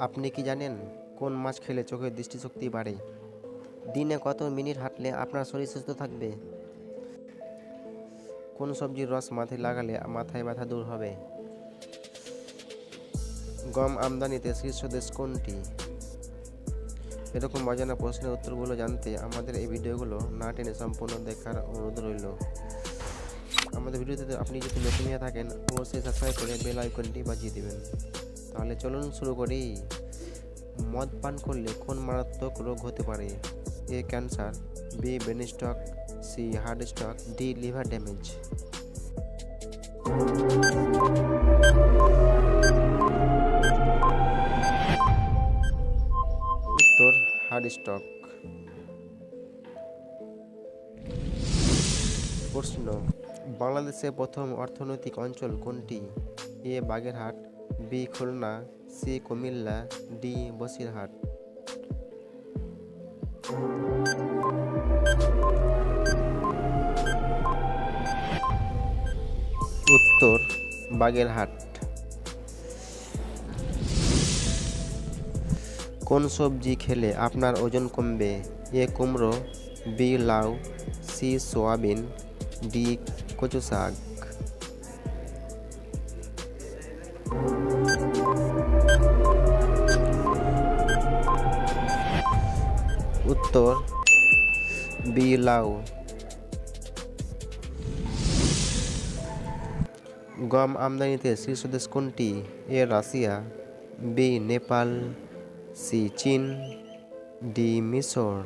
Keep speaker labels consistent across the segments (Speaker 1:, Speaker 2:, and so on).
Speaker 1: আপনি কি জানেন কোন মাছ খেলে চোখের দৃষ্টিশক্তি বাড়ে? দিনে কত মিনিট হাঁটলে আপনার শরীর সুস্থ থাকবে? কোন সবজির রস মাথায় লাগালে মাথায় ব্যথা দূর হবে? গম আমদানিতে শীর্ষ দেশ কোনটি? এরকম অজানা প্রশ্নের উত্তরগুলো জানতে আমাদের এই ভিডিওগুলো না টেনে সম্পূর্ণ দেখার অনুরোধ রইল। আমাদের ভিডিওতে আপনি যদি নতুন হয়ে থাকেন অবশ্যই সাবস্ক্রাইব করে বেল আইকনটি বাজিয়ে দেবেন। তাহলে চলুন শুরু করি। মদ পান করলে কোন মারাত্মক রোগ হতে পারে? A cancer, B brain stroke, C heart stroke, D liver damage. উত্তর হার্ট স্ট্রোক। প্রশ্ন, বাংলাদেশের প্রথম অর্থনৈতিক অঞ্চল কোনটি? A Bagerhat, B Khulna, C Comilla, D Basirhat. উত্তর বাগেরহাট। কোন সবজি খেলে আপনার ওজন কমবে? এ কুমড়ো, বি লাউ, সি সয়াবিন, ডি কচু শাক। উত্তর বি লাউ। গম আমদানিতে শীর্ষ দেশ কোনটি? এ রাশিয়া, বি নেপাল, সি চীন, ডি মিশর।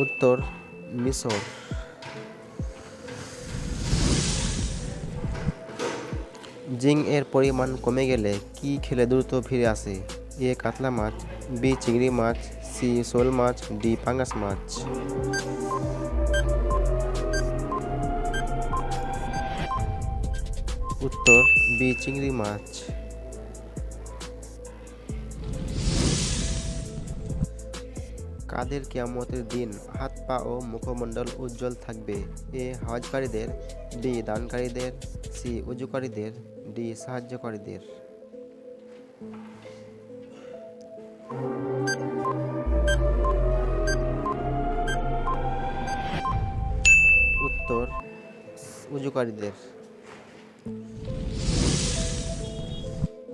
Speaker 1: উত্তর মিশর। জিঙ্ক এর পরিমাণ কমে গেলে কি খেলে দ্রুত ফিরে আসে? এ কাতলা মাছ, বি চিংড়ি মাছ, সি শোল মাছ, ডি পাঙ্গাস মাছ। উত্তর বি চিংড়ি মাছ। কাদের কিয়ামতের দিন হাত পা ও মুখমণ্ডল উজ্জ্বল থাকবে? এ হজকারীদের, ডি দানকারীদের, সি উজুকারীদের, ডি সাহায্যকারীদের। উত্তর উজুকারীদের।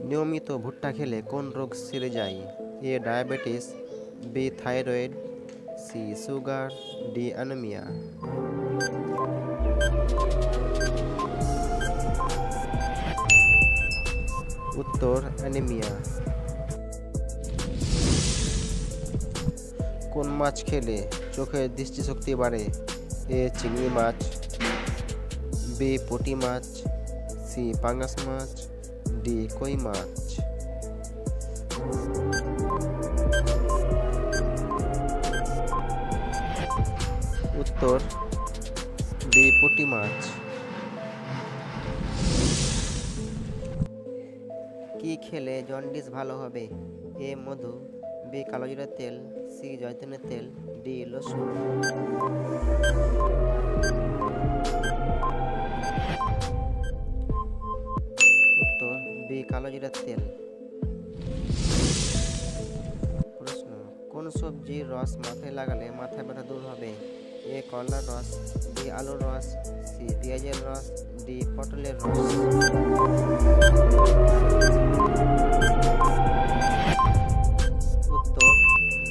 Speaker 1: নিয়মিত ভুট্টা খেলে কোন রোগ সেরে যায়? A diabetes, B thyroid, C sugar, D anaemia. উত্তর অ্যানিমিয়া। কোন মাছ খেলে চোখের দৃষ্টিশক্তি বাড়ে? এ চিংড়ি মাছ, বি পুঁটি মাছ, সি পাঙ্গাস মাছ, ডি কই মাছ। উত্তর বি পুঁটি মাছ। কি খেলে জন্ডিস ভালো হবে? এ মধু, বি কালোজিরার তেল, সি জয়তুনের তেল, ডি রসুন। উত্তর বি কালোজিরার তেল। প্রশ্ন, কোন সবজির রস মাথায় লাগালে মাথা ব্যথা দূর হবে? এ করলার রস, বি আলুর রস, সি পেঁয়াজের রস, ডি পটলের রস। উত্তর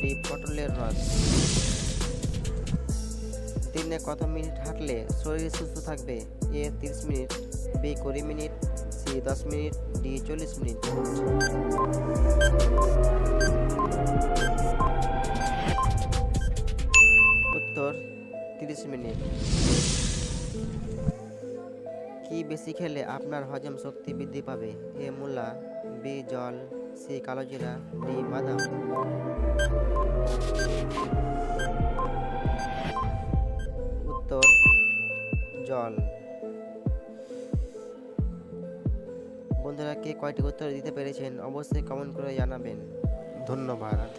Speaker 1: ডি পটলের রস। দিনে কত মিনিট হাঁটলে শরীর সুস্থ থাকবে? A 30 minute, B 20 minute, C 10 minute, D 40 minute. উত্তর 30 মিনিট। কি বেশি খেলে আপনার হজম শক্তি বৃদ্ধি পাবে? এ মূলা, বি জল, সি কালোজিরা, ডি বাদাম। উত্তর জল। বন্ধুরা, কে কয়টি উত্তর দিতে পেরেছেন অবশ্যই কমেন্ট করে জানাবেন। ধন্যবাদ।